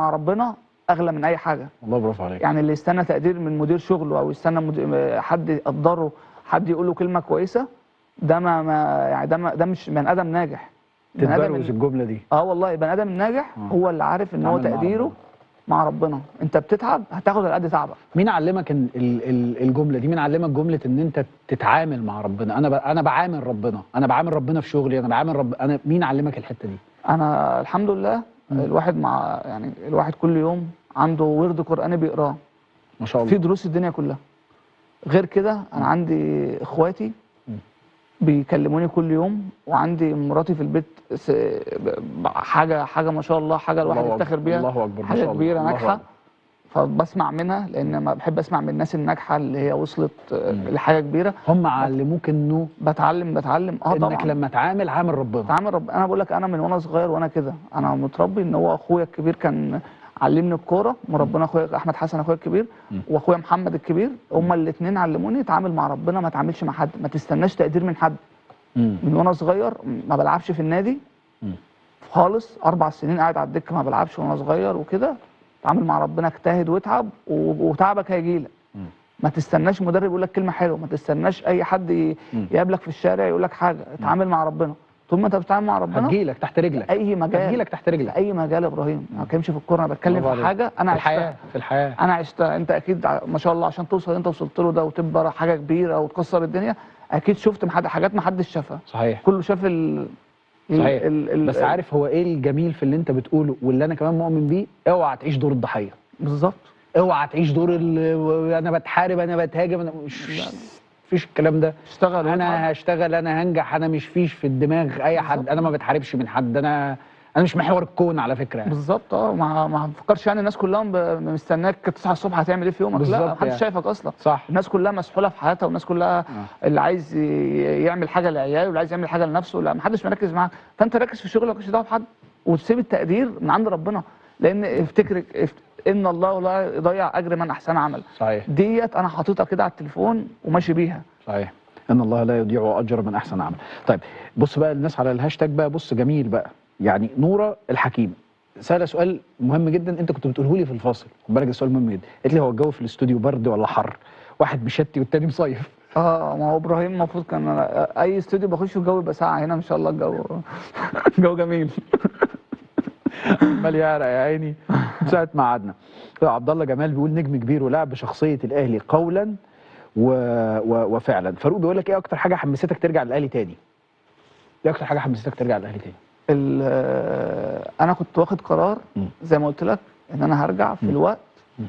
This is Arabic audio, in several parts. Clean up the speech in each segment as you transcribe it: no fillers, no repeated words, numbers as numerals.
مع ربنا اغلى من اي حاجه. الله برافو عليك. يعني اللي يستنى تقدير من مدير شغله او يستنى حد يقدره، حد يقول له كلمه كويسه، ده يعني ده مش بني ادم ناجح. تتبروز الجمله دي. والله بني ادم الناجح هو اللي عارف ان هو تقديره مع ربنا. انت بتتعب هتاخد على قد تعبك. مين علمك الجمله دي؟ مين علمك جمله ان انت تتعامل مع ربنا؟ انا بعامل ربنا، انا بعامل ربنا في شغلي، انا بعامل انا مين علمك الحته دي؟ انا الحمد لله الواحد يعني الواحد كل يوم عنده ورد قرآني بيقراه ما شاء الله في دروس الدنيا كلها. غير كده انا عندي اخواتي بيكلموني كل يوم، وعندي مراتي في البيت حاجه ما شاء الله، حاجه الواحد يفتخر بيها. الله اكبر، حاجه كبيره ناجحه، فبسمع منها لان ما بحب اسمع من الناس الناجحه اللي هي وصلت لحاجه كبيره. هم علموك انه بتعلم طبعا انك لما تعامل عامل ربنا. انا بقول لك انا من وانا صغير وانا كده، انا متربي ان هو اخويا الكبير كان علمني الكوره، مربنا اخويا احمد حسن اخويا الكبير واخويا محمد الكبير، هما الاثنين علموني اتعامل مع ربنا، ما تعاملش مع حد، ما تستناش تقدير من حد. من وانا صغير ما بلعبش في النادي خالص، 4 سنين قاعد على الدكه ما بلعبش وانا صغير وكده. اتعامل مع ربنا، اجتهد واتعب وتعبك هيجيلك. ما تستناش مدرب يقول لك كلمه حلوه، ما تستناش اي حد يقابلك في الشارع يقول لك حاجه. اتعامل مع ربنا، طول ما انت بتتعامل مع ربنا هتجيلك تحت رجلك. اي مجال هتجيلك تحت رجلك في اي مجال يا ابراهيم. ما بتكلمش في الكوره، انا بتكلم في حاجه انا عشتها في الحياه. انا عشتها. انت اكيد ما شاء الله عشان توصل اللي انت وصلت له ده وتبقى حاجه كبيره وتكسر الدنيا، اكيد شفت حاجات ما حدش شافها. صحيح. كله شاف صحيح. بس عارف هو ايه الجميل في اللي انت بتقوله واللي انا كمان مؤمن بيه؟ اوعى تعيش دور الضحيه. بالظبط. اوعى تعيش دور انا بتحارب، انا بتهاجم، انا مفيش الكلام ده. اشتغل، انا هشتغل، انا هنجح، انا مش فيش في الدماغ اي حد، انا ما بتحاربش من حد، انا مش محور الكون على فكره يعني. بالظبط. ما تفكرش يعني الناس كلها مستناك تصحى الصبح هتعمل ايه في يومك. لا، ما حدش شايفك اصلا. صح. الناس كلها مسحوله في حياتها، والناس كلها اللي عايز يعمل حاجه لعياله واللي عايز يعمل حاجه لنفسه. لا، ما حدش مركز معاك، فانت ركز في شغلك، مالكش دعوه بحد، وتسيب التقدير من عند ربنا. لان افتكر ان الله لا يضيع اجر من احسن عمل. صحيح. ديت انا حاططها كده على التليفون وماشي بيها. صحيح. ان الله لا يضيع اجر من احسن عمل. طيب بص بقى الناس على الهاشتاج بقى، بص جميل بقى، يعني نوره الحكيم سأله سؤال مهم جدا، انت كنت بتقوله لي في الفاصل، خد بالك السؤال مهم جدا. قالت لي هو الجو في الاستوديو برد ولا حر؟ واحد مشتي والتاني مصيف. ما هو ابراهيم المفروض كان اي استوديو بخشه الجو يبقى ساقع، هنا ان شاء الله الجو جميل. عمال يعرق يا عيني من ساعه ما قعدنا. عبد الله جمال بيقول نجم كبير ولعب بشخصيه الاهلي قولا وفعلا. فاروق بيقول لك ايه اكتر حاجه حمستك ترجع للاهلي تاني؟ ايه اكتر حاجه حمستك ترجع للاهلي تاني؟ انا كنت واخد قرار زي ما قلت لك ان انا هرجع في الوقت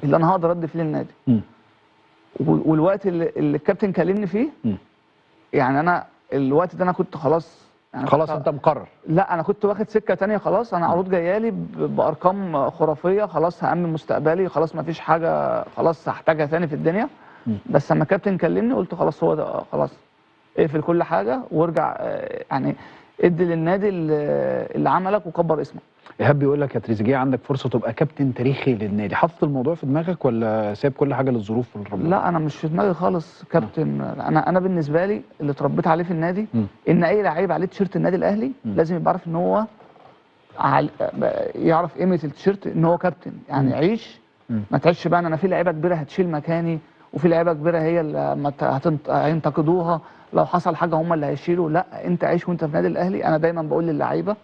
اللي انا هقدر ادي فيه للنادي، والوقت اللي الكابتن كلمني فيه. يعني انا الوقت ده انا كنت خلاص، يعني خلاص انت مقرر. لا، انا كنت واخد سكه تانية خلاص. انا عروض جايالي بارقام خرافيه، خلاص هامن مستقبلي، خلاص ما فيش حاجه خلاص هحتاجها تاني في الدنيا. بس لما الكابتن كلمني قلت خلاص هو ده، خلاص اقفل كل حاجه وارجع، يعني ادي للنادي اللي عملك وكبر اسمك. ايهاب بيقول لك يا تريزيجيه عندك فرصه تبقى كابتن تاريخي للنادي، حاطط الموضوع في دماغك ولا سايب كل حاجه للظروف والربنا؟ لا، انا مش في دماغي خالص كابتن. انا بالنسبه لي اللي اتربيت عليه في النادي ان اي لعيب عليه تيشيرت النادي الاهلي لازم يبقى عارف ان هو يعرف قيمه التيشيرت، ان هو كابتن. يعني عيش، ما تعيش بقى انا في لعيبه كبيره هتشيل مكاني، وفي لعيبه كبيره هي اللي هينتقدوها لو حصل حاجه، هم اللي هيشيلوا. لا، انت عيش وانت في النادي الاهلي. انا دايما بقول للعيبه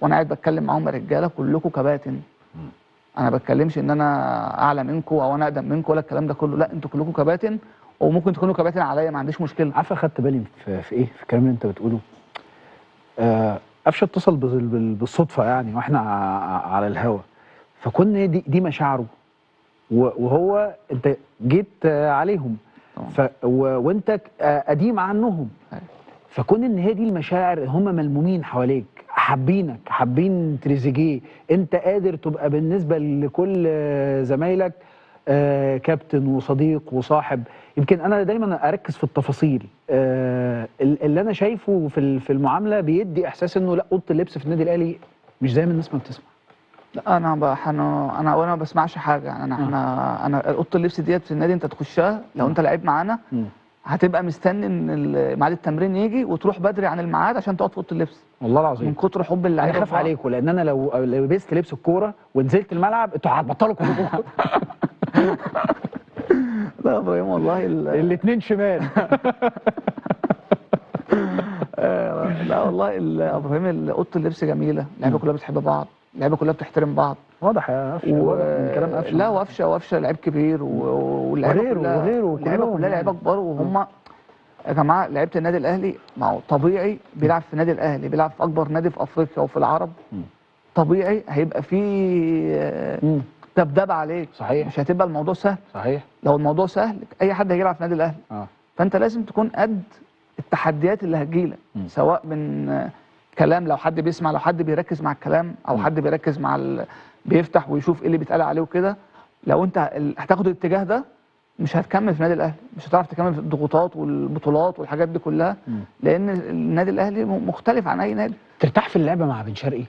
وانا قاعد بتكلم معاهم يا رجاله كلكم كباتن. انا ما بتكلمش ان انا اعلى منكم او انا اقدم منكم ولا الكلام ده كله، لا، انتوا كلكم كباتن، وممكن تكونوا كباتن عليا، ما عنديش مشكله. عارف خدت بالي في ايه؟ في الكلام اللي انت بتقوله. قفشه اتصل بالصدفه يعني واحنا على الهوا، فكنا دي مشاعره، وهو انت جيت عليهم وانت قديم عنهم، فكون ان هي دي المشاعر، هم ملمومين حواليك، حابينك، حابين تريزيجيه، انت قادر تبقى بالنسبه لكل زمايلك كابتن وصديق وصاحب. يمكن انا دايما اركز في التفاصيل، اللي انا شايفه في المعامله بيدي احساس انه لا، اوضه اللبس في النادي الاهلي مش زي ما الناس ما بتسمع. لا، انا ما بسمعش حاجه. يعني انا اوضه اللبس ديت في النادي انت تخشها لو انت لعيب معانا، هتبقى مستني ان ميعاد التمرين يجي وتروح بدري عن الميعاد عشان تقعد في اوضه اللبس والله العظيم من كتر حب اللعيبه. انا خايف عليكم، لان انا لو لبست لبس الكوره ونزلت الملعب انتوا هتبطلوا كوره. لا يا ابراهيم والله الاثنين شمال. لا والله يا ابراهيم اوضه اللبس جميله، اللعيبه كلها بتحب بعض، اللعيبه كلها بتحترم بعض. واضح يا قفشه، واضح من كلام قفشه. لا وقفشه لعيب كبير واللعيبه كلها وغيره اللعيبه كلها لعيبه كبار، وهم يا جماعه لعيبه النادي الاهلي ما هو طبيعي بيلعب في النادي الاهلي، بيلعب في اكبر نادي في افريقيا وفي العرب، طبيعي هيبقى فيه دبدبه عليك. صحيح. مش هتبقى الموضوع سهل. صحيح. لو الموضوع سهل اي حد هيلعب في النادي الاهلي. فانت لازم تكون قد التحديات اللي هتجيلك، سواء من كلام، لو حد بيسمع، لو حد بيركز مع الكلام، او حد بيركز مع بيفتح ويشوف ايه اللي بيتقال عليه وكده. لو انت هتاخد الاتجاه ده مش هتكمل في النادي الاهلي، مش هتعرف تكمل في الضغوطات والبطولات والحاجات دي كلها، لان النادي الاهلي مختلف عن اي نادي. ترتاح في اللعبه مع بن شرقي؟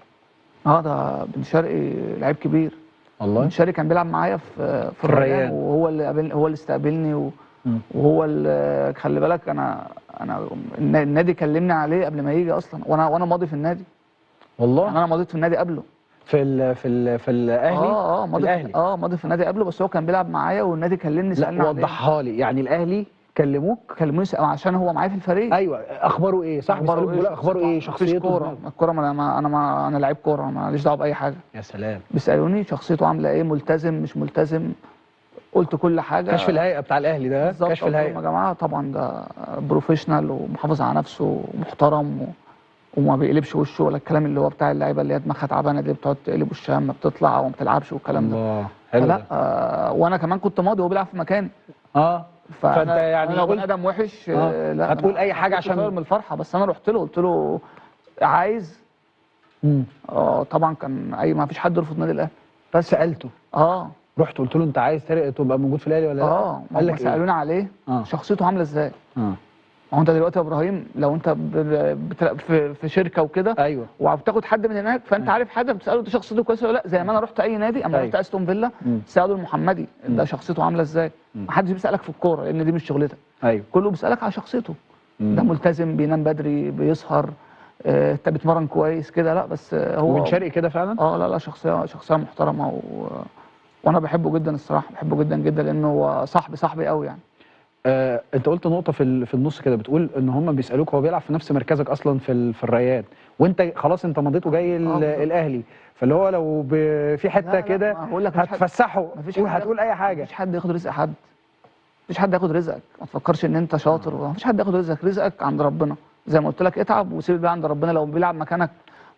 ده بن شرقي لعيب كبير والله. بن شرقي كان بيلعب معايا في الريان، وهو اللي استقبلني وهو اللي خلي بالك انا النادي كلمني عليه قبل ما يجي اصلا، وانا ماضي في النادي والله. يعني انا مضيت في النادي قبله في الاهلي. ماضي في النادي قبله، بس هو كان بيلعب معايا والنادي كلمني سالني عليه. لا وضحها لي، يعني الاهلي كلموني عشان هو معايا في الفريق. ايوه، اخباره ايه؟ صح، اخباره ايه؟ شخصيته؟ الكوره انا لعيب كوره ماليش دعوه باي حاجه. يا سلام. بيسالوني شخصيته عامله ايه، ملتزم مش ملتزم، قلت كل حاجه. كشف الهيئه بتاع الاهلي ده، كشف الهيئه يا جماعه طبعا ده بروفيشنال ومحافظ على نفسه ومحترم وما بيقلبش وشه ولا الكلام اللي هو بتاع اللعيبه اللي هي دماغها تعبانه دي بتقعد تقلب وشها ما بتطلع او ما بتلعبش والكلام ده. الله حلو. لا وانا كمان كنت ماضي وهو بيلعب في مكاني. فانت يعني لو بني ادم وحش لا هتقول اي حاجه عشان من الفرحه، بس انا رحت له قلت له عايز. طبعا كان ما فيش حد يرفض النادي الاهلي، بس سالته. رحت قلت له انت عايز تبقى موجود في الاهلي ولا لا؟ قال لك سالوني عليه شخصيته عامله ازاي. هو انت دلوقتي يا ابراهيم لو انت في شركه وكده، ايوه، وبتاخد حد من هناك، فانت عارف حد بتساله ده شخصيته كويسه ولا لا. زي ما انا رحت اي نادي، اما رحت استون فيلا سالوا المحمدي ده شخصيته عامله ازاي. ما حدش بيسالك في الكوره لان دي مش شغلتك. كله بيسالك على شخصيته. ده ملتزم، بينام بدري، بيسهر، انت بتمرن كويس كده. لا بس هو وبن شرقي كده فعلا. لا شخصيه محترمه وانا بحبه جدا الصراحه، بحبه جدا جدا لانه هو صاحبي قوي يعني. انت قلت نقطه في النص كده، بتقول ان هم بيسالوك هو بيلعب في نفس مركزك اصلا في الريان، وانت خلاص انت مضيت وجاي الاهلي، فاللي هو لو في حته كده هتفسحه وهتقول اي حاجه. مفيش حد ياخد رزق حد، مفيش حد ياخد رزقك، ما تفكرش ان انت شاطر، مفيش حد ياخد رزقك عند ربنا. زي ما قلت لك اتعب وسيب بقى عند ربنا. لو بيلعب مكانك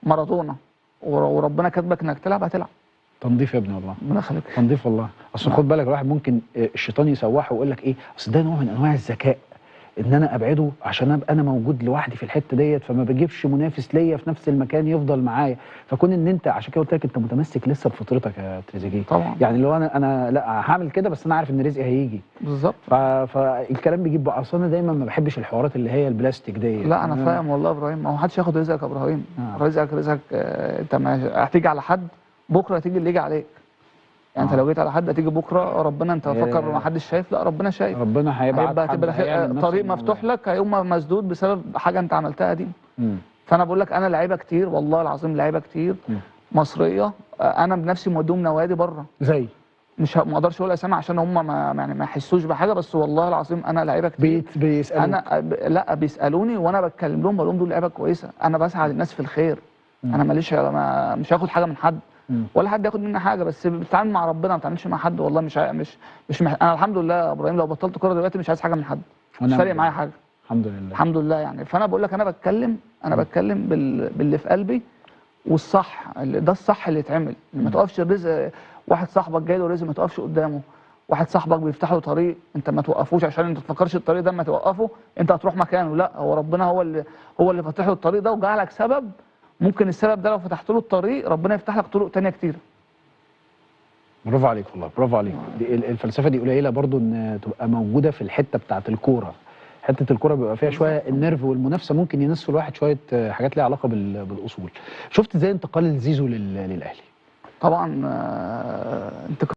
مارادونا وربنا كاتبك انك تلعب هتلعب. تنظيف يا ابني والله. ربنا يخليك. تنظيف والله. اصل خد بالك الواحد ممكن الشيطان يسوحه ويقول لك ايه، اصل ده نوع من انواع الذكاء ان انا ابعده عشان ابقى انا موجود لوحدي في الحته ديت، فما بجيبش منافس ليا في نفس المكان يفضل معايا. فكون ان انت عشان كده قلت لك انت متمسك لسه بفطرتك يا تريزيجيه. طبعا. يعني لو انا لا هعمل كده، بس انا عارف ان رزقي هيجي. بالظبط. فالكلام بيجيب بقى. اصل انا دايما ما بحبش الحوارات اللي هي البلاستيك ديت. لا انا فاهم والله يا ابراهيم، ما هو محدش ياخد رزقك يا ابراهيم. رزقك انت هتيجي على حد بكره، هتيجي اللي يجي عليك. يعني انت لو جيت على حد هتيجي بكره ربنا، انت فكر ما حدش شايف، لا ربنا شايف. ربنا هيبقى طريق مفتوح لك هيقوم مسدود بسبب حاجه انت عملتها دي. فانا بقول لك انا لعيبه كتير والله العظيم، لعيبه كتير مصريه انا بنفسي موديهم نوادي بره. زي مش ما اقدرش اقول اسامي عشان هم ما يحسوش بحاجه، بس والله العظيم انا لعيبه كتير بيسالوني. لا بيسالوني وانا بتكلم لهم بقول لهم دول لعيبه كويسه. انا بسعى للناس في الخير. انا مش هاخد حاجه من حد ولا حد ياخد مني حاجه، بس بتتعامل مع ربنا، ما بتتعاملش مع حد. والله انا الحمد لله يا ابراهيم لو بطلت كوره دلوقتي مش عايز حاجه من حد، مش فارق معايا حاجه. الحمد لله يعني. فانا بقول لك انا بتكلم باللي في قلبي والصح، ده الصح اللي يتعمل. ما تقفش الرزق، واحد صاحبك جاي له رزق ما تقفش قدامه، واحد صاحبك بيفتح له طريق انت ما توقفوش عشان انت ما تفكرش الطريق ده، ما توقفه انت هتروح مكانه. لا هو ربنا هو اللي فاتح له الطريق ده وجعلك سبب. ممكن السبب ده لو فتحت له الطريق ربنا يفتح لك طرق تانية كتير. برافو عليك والله، برافو عليك. الفلسفه دي قليله برضو ان تبقى موجوده في الحته بتاعه الكوره. حته الكوره بيبقى فيها شويه النيرف والمنافسه، ممكن ينسوا الواحد شويه حاجات ليها علاقه بالاصول. شفت ازاي انتقال زيزو للاهلي؟ طبعا انتقال